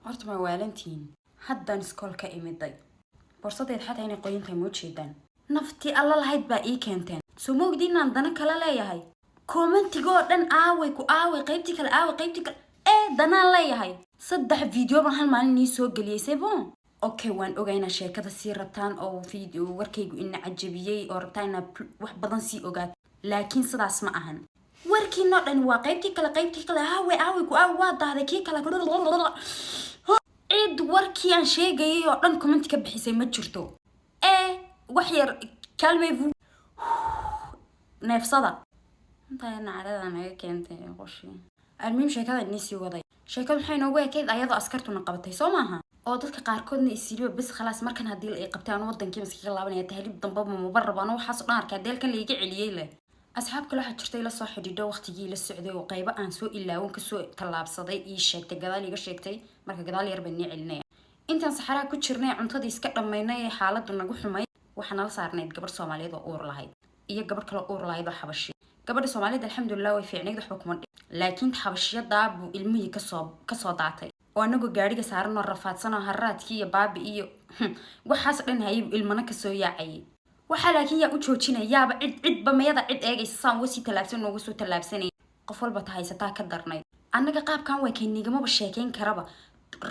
horta ma waalantiin haddaan iskoolka imiday borsadeed xataa inay qoyantahay ma ujeedaan naftii alla lahayd baa ii keenteen soo ma ogdi inaan dana kala leeyahay commentigoo dhan aaway ku aaway qaybtii kale danaan leeyahay 3 video baan hal maalin ii soo geliyay c'est bon okay waan ogaynaa sheekada sii rabtaan oo video warkaygu ina cajabiyay oo rabtaan ina wax badan sii ogaad laakiin sidaas ma ahan warkiinoo dhan waa qaybtii kale aaway ku aaway waa daaday kii kale cid warkii aan sheegayay oo dhan comment ka bixisay ma jirto wax yar calmez-vous neefsada inta nacdada naga keentay qoshi المهم sheekada inii waday sheekadu waxay noogu ekeyd ayadoo askartuna qabatay soo maaha oo dadka qaarkoodna isiriyo bis khalaas markan hadii ay qabtaan wadankii maskiga laabanaya tahlib damba ma mubarrabano waxa soo dhan arkay deelkan la iga celiyay leh asxaab kale waxa jirtay la soo xidhiidho waqtigii la socday oo qaybo aan soo ilaawin ka soo talaabsaday ii sheegtay gadaal iga sheegtay marka gadaal yar baan celinay intaan saxaraha ku jirnay cuntadii iska dhameynay xaaladdu nagu xumay waxaan la saarnay gabar Soomaaliyeed oo uur lahayd iyo gabar kale uur lahayd oo xabashi gabadha Soomaaliyeed alxamdulillah way fiicnayd waxba kuma laakiin xabashiyada buu ilmihii ka soo daatay oo anagu gaariga saaran oo rafaadsan haraadkii iyo baabi iyo waxaas dhan hayb ilmana ka soo yaacay waxa laakiin yaa u joojinayaaba cid bamayada cid eegaysa saan wasi talaabsan oo soo talaabsanay qof walba tahaysataa ka darnay anaga qaabkan way keenigama sheekeyn karaba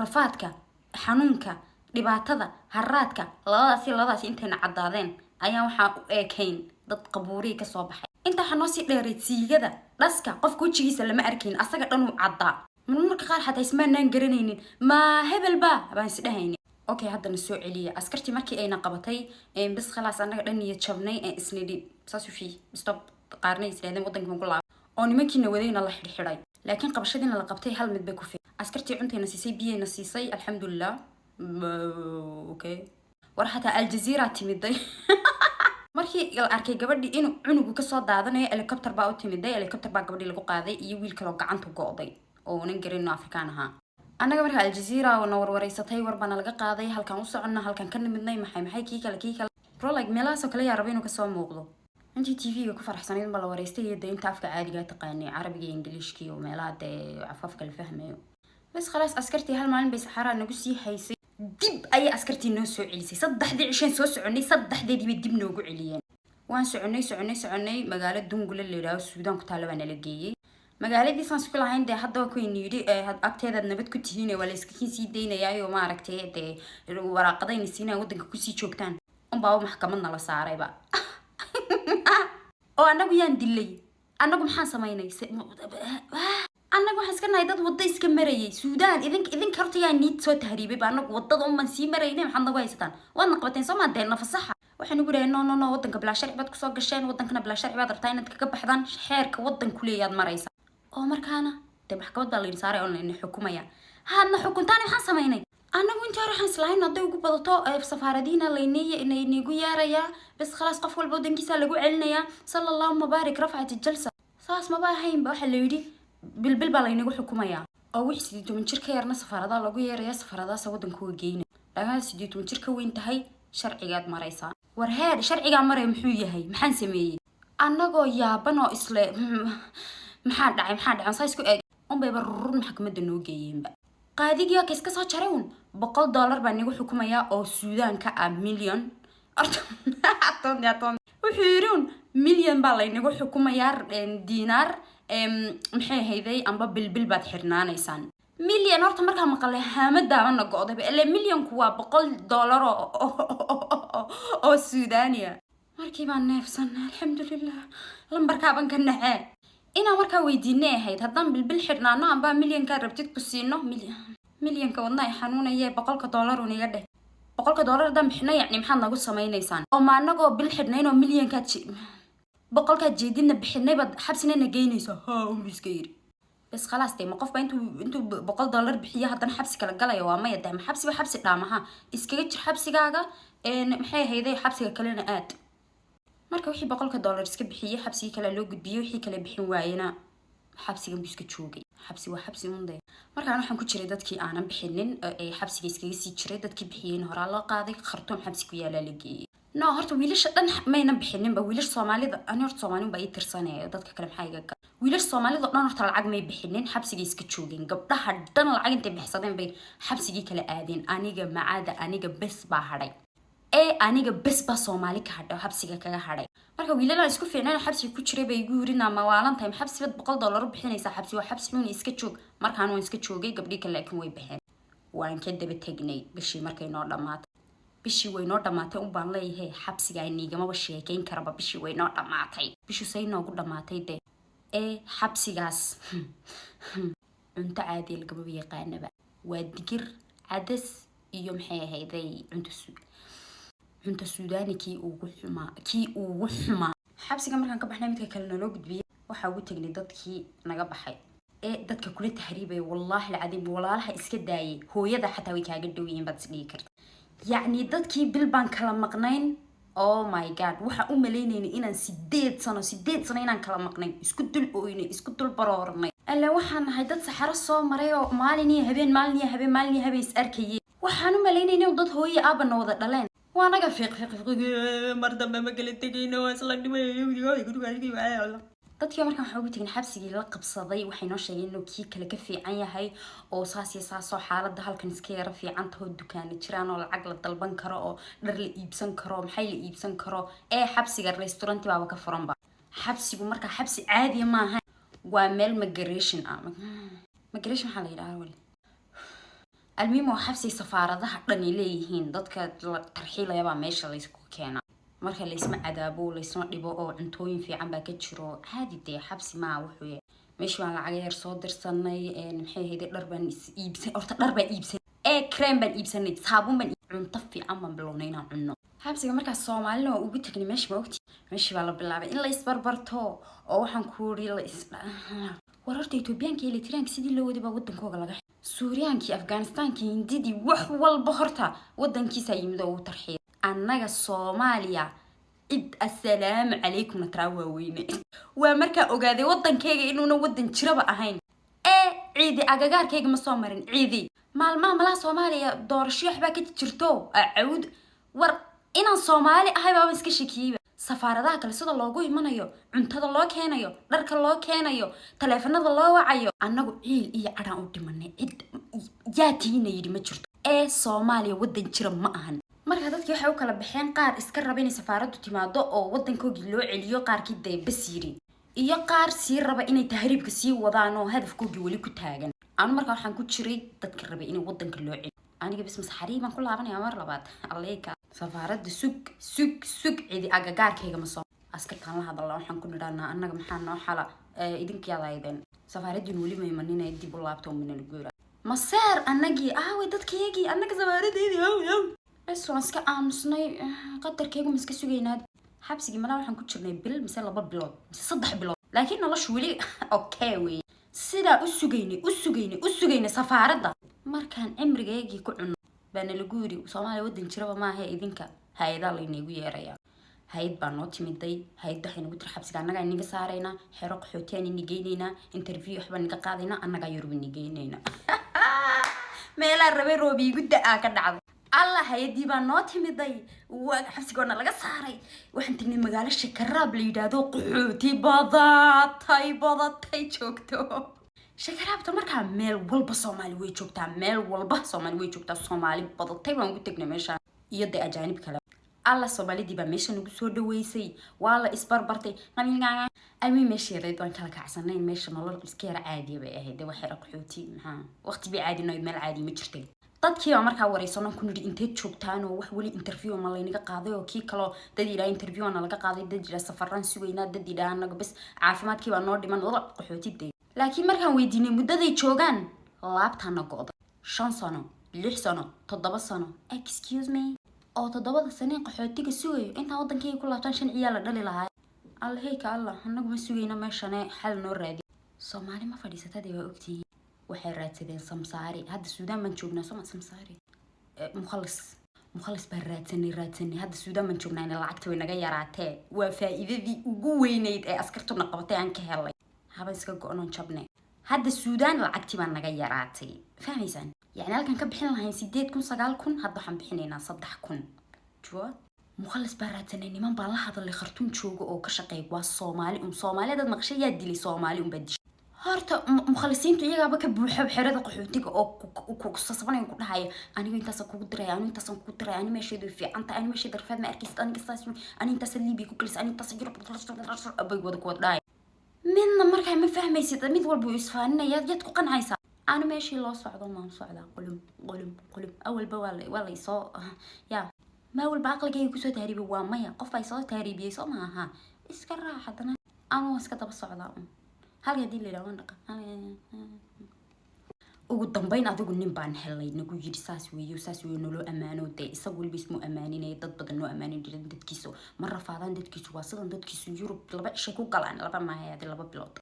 rafaadka xanuunka dhibaatada haraadka labadaas intayna cadaadeen ayaa waxa u eekayn dad qabuuri ka soo baxay inta xanoo si dheereed siigada dhaska qofku wajigiisa lama arkin asaga dhan uu cadaa marka qaar xataa ismaanaan garanaynin ma hebel ba baan isdhahayn okay haddana soo celiya askartii markii ayna qabatay bis khalaas anaga dhan iyo jabnay isnidi saasufi stop qaarnay isleedan wadankan ku laab oo nimankiina wadayna la xidhay laakiin qabashadiina la qabtay hal mid bay ku fiican askartii cunteena siisay biyayna siisay alxamdulillah okay war xataa aljazeera timiday markii la arkay gabadhii inuu cunugu ka soo daadanayo helicopter baa u timiday helicopter baa gabadhii lagu qaaday iyo wiil kale oo gacanta go'day oo unan garin Afrikaan ahaa anaga marka aljazeera oo warwareysatay warbana laga qaaday halkan u soconna halkan ka nimidnay maxay kii kale pro like meelaas oo kale yaa rabay inuu ka soo muuqdo intii TV-ga ku faraxsanayd bal wareystay iyo inta afka caadiga taqaanay carabiga iyo ingiliishka iyo meelaha afafka la fahmayo bas khalaas askartii hal maalin bay saxara nagu sii haysay dib ay askartii noo soo celisay 3 cishan soo soconay 3 dib noogu celiyeen waan soconay magaalo Dungule leeyahay Suudaan ku taala bana la geeyay magaaladii san isku lahayn hadda ku iniri agteeda nabad ku tihiin wala iska sii deynayaayo ma aragtay waraaqadayna siinay wadanka ku sii joogtaan baa maxkamadna la saarayba oo anagu yaan dilay anagu maxaan sameeynay anagu waxaan iska nahay dad wada iska marayay Suudaan idin karta yaa niid soo tahriibay baa anagu wadada man sii maraynay maxaad nagu haysataan waan qabateen Soomaaliyeed fasaxa waxaan ugu leeyahay no wadanka bila sharci baad ku soo gasheen wadankana bila sharci baad rabtaa inaad ka baxdaan xeerka wadanku leeyahay maraysa oo markaana maxkamadda la saaray oo in xukumayaan hadna xukuntaan waxaan sameeynay anagu inta waxaan islahayn haday ugu badato safaaradiina inay nigu yaaraya bas khalaas qof walba wadankiisa lagu celinaya sallallahu mubaarak raf'at jalsa saas ma baahayn waxa la yiri bilbil baa laynagu xukumaya oo wixii 18 jir ka yarna safaarada lagu yeeraya safaaradaas wadanku geeyna laga 18 jir ka weyn tahay sharcigaad maraysa war heer sharciga maray muxuu yahay maxaan sameeyay anagoo yaaban oo isle maxaa dhacay saas ku eeg bay barrun maxkamadda noo geeyeenba qaadigiyo kiiska soo jareyn $100 baa nagu xukumaya oo Suudaan ka million aton wuxuu yiraan million baa laynagu xukumaya dinar maxay hayday amba bilbil baad xirnaanaysaan million horta marka maqalay haamada bana go'day ilaa million ku waa $100 oo Suudaaniya markii baan neefsan alxamdulillah lambarka ban ka naxay ina marka weydiinay ahayd hadan bilbil xirnaano amba million ka rabtid ku siino million ka wadnaa xanuunayay $100 oo niga dheh $100 dan bixna yani maxaad nagu sameeynaysan oo ma anagoo bil xirnayno million ka boqolka jeedina bixinay bad xabsina geynayso biska yiri bas khalaas ma qof ba intuu $100 bixiya hadan xabsi kala galayo waa maya dam xabsi dhaamaha iskaga jir xabsigaaga maxay hayday xabsiga kalena aad marka wixii $100 iska bixiyay xabsiga kala loo gudbiyay wixii kala bixin waayena xabsiga biska joogay xabsi waa xabsi munday marka waxaan ku jiray dadkii aanan bixinin ay xabsiga iskaga sii jiray dadkii bixiyeen hore loo qaaday khartoum xabsi ku yaala la geeyay horta wiilasha dhan mayna bixinin ba wiilasha Soomaalida ani horta Soomaaliin baa ii tirsanay dadka kale maxay iga wiilash Soomaalida dhan horta lacag may bixinin xabsiga iska joogeen gabdhaha dhan lacag intay bixsadeen bay xabsigii kala aadeen aniga macaada aniga bes baa hadhay aniga bes baa Soomaali ka hadhay xabsiga kaga hadhay marka wiilala isku fiicnaan xabsiga ku jiray bay igu yirina ma waalan tahay xabsiga $100 bixinaysa xabsi waa xabsi xun iska joog markaan waan iska joogay gabdhii kale laakiin way baxeen waan ka daba tagnay bishii markay noo dhamaatay bishii way noo dhamaatay u baan leeyahay xabsiga ay niigama sheekeyn karaba bishii way noo dhamaatay bishii say noogu dhamaatay de xabsigaas cunto caadi lagama yaqaanaba waa digir cadas iyo maxay ahayday cunto Suudaani kii ugu xumaa xabsiga markaan ka baxnay midka kale noo gudbiyay waxa ugu tagnay dadkii naga baxay dadka kula tahriibay wallahi alcadiim walaalaha iska daayay hooyada xataa way kaaga dhawiyeen bad isdhigi karta yacni dadkii bil baan kala maqnayn oh my god waxa u maleynayna inaan 8 sano inaan kala maqnayn isku dul ooynay isku dul baroornay alla waxaan nahay dad saxaro soo maray oo maalin iyo habeen is arkayay waxaan u maleynayna dad hooyo aabana wada dhaleen waanaga fiiq mar dambe ma kala tagayno isla dhimay dadkii markaan waxa ugu tagnay xabsigii la qabsaday waxay noo sheegeen inuu kii kale ka fiican yahay oo saasoo xaaladda halkan iska yara fiican tahay dukaana jiraan oo lacag la dalban karo oo dhar la iibsan karo maxay la iibsan karo xabsiga restaurant baaba ka furanba xabsigu marka xabsi caadi ma aha waa meel migration maxaa la yiraahdaa wali المهم حبسي سفارة حقني ليهين ضدك ترحيل يا با ماشي اللي يسكو كينا مركا اللي يسمع عذابه اللي يسمع دبو عنتوين في عم باكتشرو هادي دي حبسي ما وحوي ماشي على عير صادر سنة نحي هيدي دربان يبسن أو دربان يبسن كريم بان يبسن صابون بان عنطفي عم بلونين عنو حبسي مركا الصومالي لو وبتكني ماشي موقتي ماشي بالله بالله إلا يسبربرتو أو حنكوري إلا وررتي توبيانكي اللي ترانك سيدي لو ودي بودن كوغا لغا سوريانكي أفغانستانكي هنديدي وحوال بحرتا ودن كيسا يمدو ترحيل أناغا صوماليا إد السلام عليكم نتراوويني ومركا أوغادي ودن كيغا إنونا ودن جربا أهين عيدي أغاقار كيغا مصومرين عيدي مالا صوماليا دور شيح باكي تجرتو أعود إنا صومالي أهي بابا اسكا شكيبا safaaradaha kale sida loogu imanayo cuntada loo keenayo dharka loo keenayo taleefanada loo wacayo annagu ciil iyo cadaan u dhimanay cid yaatiina yiri ma jirto Soomaaliya wadan jira ma ahan marka dadkii waxay u kala baxeen qaar iska raba inay safaaradu timaado oo wadankoodii loo celiyo qaarkii daybasiiri iyo qaar sii raba inay tahriibka sii wadaan oo hadafkoodii wali ku taagan aan marka waxaan ku jiray dadka raba inay wadanka loo celiyo aniga bis masxariiban ku laabanaya mar labaad alleeka safaarada sug cidi agagaarkayga ma soo askartaan la hadalaa waxaan ku nidhaanaa annaga maxaa noo xala idinkiyaadaydeen safaaraddiin weli ma imaninay dib u laabto minala guura maseer annagii way dadkaygii annaga safaaradeydii bes waan iska aamusnay qadarkaygu ma iska sugaynaa xabsigii malaa waxaan ku jirnay bil mise 2 bilood mise 3 bilood laakiin noloshu weli okay wey sidaa u sugaynay safaaradda markaan cimrigaygii ku cunno baana lagu yiri Soomaaliya wadan jiraba ma aha idinka hay'adaha laynagu yeeraya hay'ad baa noo timiday hay'ad waxay nagu tir xabsiga annaga inaga saarayna xero qaxootiyan inaga geynayna interview waxba naga qaadayna annaga Yurub inaga geynayna meela rabay roobi gudda ka dhacday alla hay'adii baa noo timiday waa xabsigoona laga saaray waxaan tagnay magaalo Shakaraab la yiraahdo qaxooti badatay joogto shakaraabta markaa meel walba Soomaali way joogtaa Soomaali badatay waan ugu tagnay meesha iyo de ajaanib kale alla Soomaalidii baa meesha nagu soo dhaweysay waa la isbarbartay qamiinga almi meesha reed waan kala kacsanay meesha nolol iska yar caadi bay ahayd waxay qaxooti waqti bi caadi nooy meel caadi ma jirtay dadkii baa markaa wareysano ku nidhi inteed joogtaan oo wax wali interview ma laynaga qaaday oo kii kale dad ilaa interview na laga qaaday dad ilaa safarran sugaynaa dad ilaa anaga bas caafimaadkii baa noo dhiman wada qaxooti laakiin markaan weydiinay muddaday joogaan laabtaana go'day 5 sano 6 sano 7 sano excuse me oo 7 sano qaxootiga sugayo inta wadankii ku laabtaan 5 ciyaal la dhali lahaa allahayka allah anagu ma sugayna meeshane xal noo raadi Soomaali ma fadhiisatay waa ogtii waxay raadsadeen samsaari hadda Suudaan man joognaa samsaari mukhallis baa raadsanay hadda Suudaan man joognaa in lacagta way naga yaraatee waa faa'iidadii ugu weynayd ee askartuna qabatay aan ka helay هذا سكر قانون شبني هذا السودان العكتي بان نجا يراتي فاهميسان يعني هل كان كبحين لهين 8 كن 9 كن هذا حن بحنينا صدح كن شو مخلص باراتنا نيمان بالله هذا اللي خرطوم جوجو أو كشقي والصومالي صومالي هذا مقشي يدلي صومالي بديش هارتا مخلصين تيجي بك بحب حرد قحوتك أو كسصبنا يقول هاي أنا وين تسكو دري أنا وين تسكو دري أنا ماشي ذي في أنت أنا ماشي درفاد ما أركز أنا قصاص أنا تسلي بيكو كلس أنا تسجل أبي ودك وداي من مركا ما فاهم يصير ميد والبو يسفان يدك قنعيسا أنا ماشي الله صعد ما صعد قلم أول بوالي ولا يصو يا ما أول بعقل جاي يكسر تهريبي وامية قف يصير تهريبي يصو معها إسكر حدنا أنا واسكت بصعد هل يدي اللي لو أنا ugu dambayn adigu nin baan helay nagu yiri saas weeyo nolol amaano de isagu bismu amaaninay dad badan noo amaanin jirin dadkiisu mar rafaadaan dadkiisu waa sidan dadkiisu Yurub laba ishay ku galaan laba maahayd laba bilood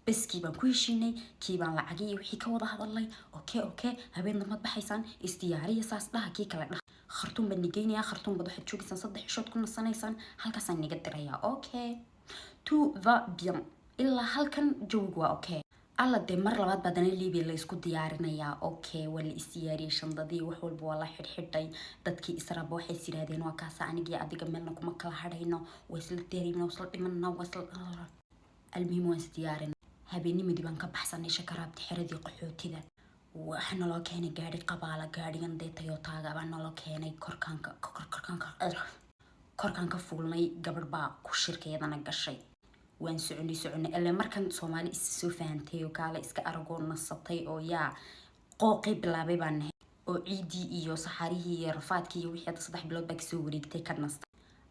baskii baan ku heshinay kii baan lacagay wixii ka wada hadalay okay habeen mad baxaysan istiyaariya saas dhaha kii kala dhaha khartuum baan nigeynaya khartuum bad waxa joogaysan 3 ishood ku nasanaysan halkaas aan niga diraya okay tout va bien illa halkan joog waa okay alla de mar labaad badana Liibiya la isku diyaarinaya okay wala istiyaariye shandadii wax walba wala xidhay dadkii israab waxay siraadeen waa kaasa anigii adiga meelna kuma kala hadhayno wasla deerina wasla dhimanna wasla almuhiim waa istiyaarin habeenimidii baan ka baxsanay shakaraabti xiradii qaxootida waxna loo keenay gaari qabaala gaarigan deetayo taaga baan loo keenay korkaanka fuulnay gabadh baa ku shirkeedana gashay وان سعني إلا مركن صومالي سوفانتي وكاله إسك أرجون نصتي أو يا قوقي بلا بيبانه أو عيدي إيو صحاريه رفات كي وحياة صدح بلود بك سوري كتير نصت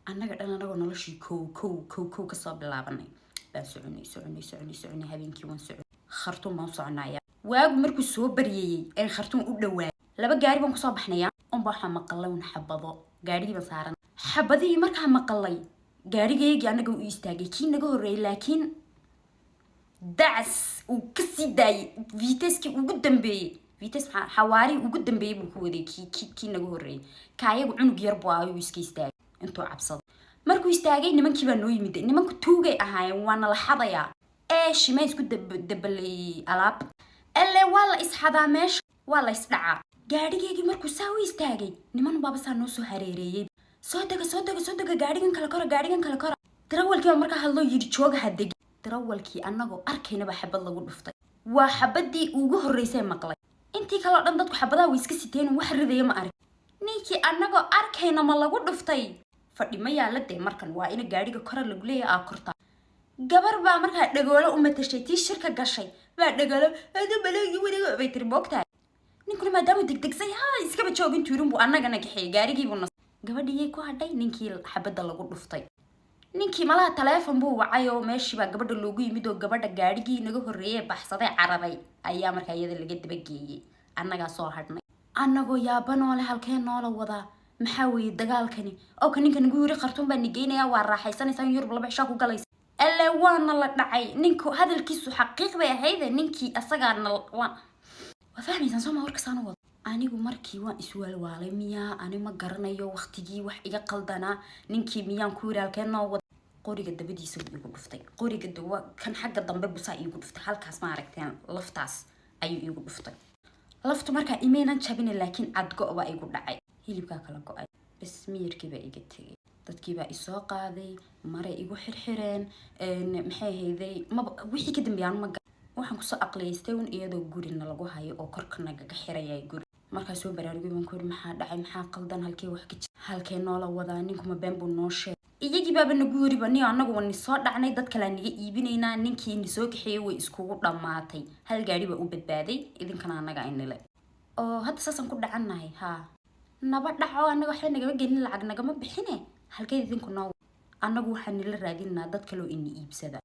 أنا قلنا نلشي كو كصاب بلا بني بس سعني هبينكي وان سعني خرطوم ما صعنايا واق مركو سو بريي إن خرطوم أولوا لبا قاري بان كصاب حنيا أم بحا مقلون حبضو قاري بصارن حبضي مركها مقلي gaarigaygi anaga u istaagay kii naga horeeyay laakiin daas uu ka sii daayay vitesse-ki ugu dambeeyay vitesse xawaari ugu dambeeyay buu ku waday kii naga horeeyay kaayagu cunug yar buu ayu iska istaagay intuu cabsado markuu istaagay nimankii baa noo yimid nimanku tuugay ahaayeen waana la xadaya shimay isku dabalay alaab alle wala isxadaa meesha wala isdhaca gaarigaygi markuu saa u istaagay niman baaba saa noo soo hareereeyay soo daga gaarigan kala kora darawalkii marka hadlo yiri jooga hadegi darawalkii anagoo arkayna ba xabad lagu dhuftay waa xabadii ugu horeysay maqlay intii kala dhan dadku xabadaha way iska siteen wax riday ma arag ninkii anagoo arkayna ma lagu dhuftay fadhima yaala de markan waa ina gaariga kora lagu leeyahay korta gabar baa marka dhagoolo u matashay tii shirka gashay baa dhagoolo hada balagi wariga bay tir boogtaa ninkuna maadaama degdegsay iska joogin tuurin buu anagana gaxay gaarigii buu gabadhii ku hadhay ninkii xabada lagu dhuftay ninkii malaha telefoon buu wacay oo meeshii baa gabadha loogu yimid oo gabadha gaarigii naga horeeyay baxsaday caraday ayaa markaa iyada laga daba geeyay annaga soo hadhnay annagoo yaabanoo leh halkeen noola wadaa maxaa weeye dagaalkani oo kan ninka nagu yiri qartoon baa nigeynaya waa raaxaysanaysan Yurub laba cisho ku galaysa alle waana la dhacay ninku hadalkiisu xaqiiq bay ahayd ninkii asagaana waa fahmaysan soo ma warka saan wada anigu markii waan iswaalwaalay miyaa ani ma garanayo waqtigii wax iga qaldana ninkii miyaan ku yiraalkeen noo wada qoriga dabadiisa igu dhuftay qoriga dawa kan xagga dambe busa igu dhuftay halkaas ma aragteen laftaas ayuu igu dhuftay laftu marka imeenan jabin laakiin adgo waa igu dhacay hilibka kala go'ay bas miyirkii baa iga tagay dadkii baa isoo qaaday maray igu xirxireen maxay hayday ma wixii ka dambeeyaan ma waxaan ku soo aqleystay iyadoo gurina lagu hayo oo korka naga xirayay guri marka soo baraarugay baan ku yiri maxaa dhacay maxaa qaldan halkee wax ka jira halkee noola wadaa ninkuma been buu noo sheegay iyagii baaba nagu yiri bani anagu waan soo dhacnay dad kale aniga iibinaynaa ninkii in soo kaxeeyay way isku dhamaatay hal gaari baa u badbaaday idinkana anaga inile oo hadda saasan ku dhacanahay naba dhaco anaga waxay naga gelin lacag naga ma bixine halkee idinku noo anagu waxaan la raadinaa dad kale oo in iibsada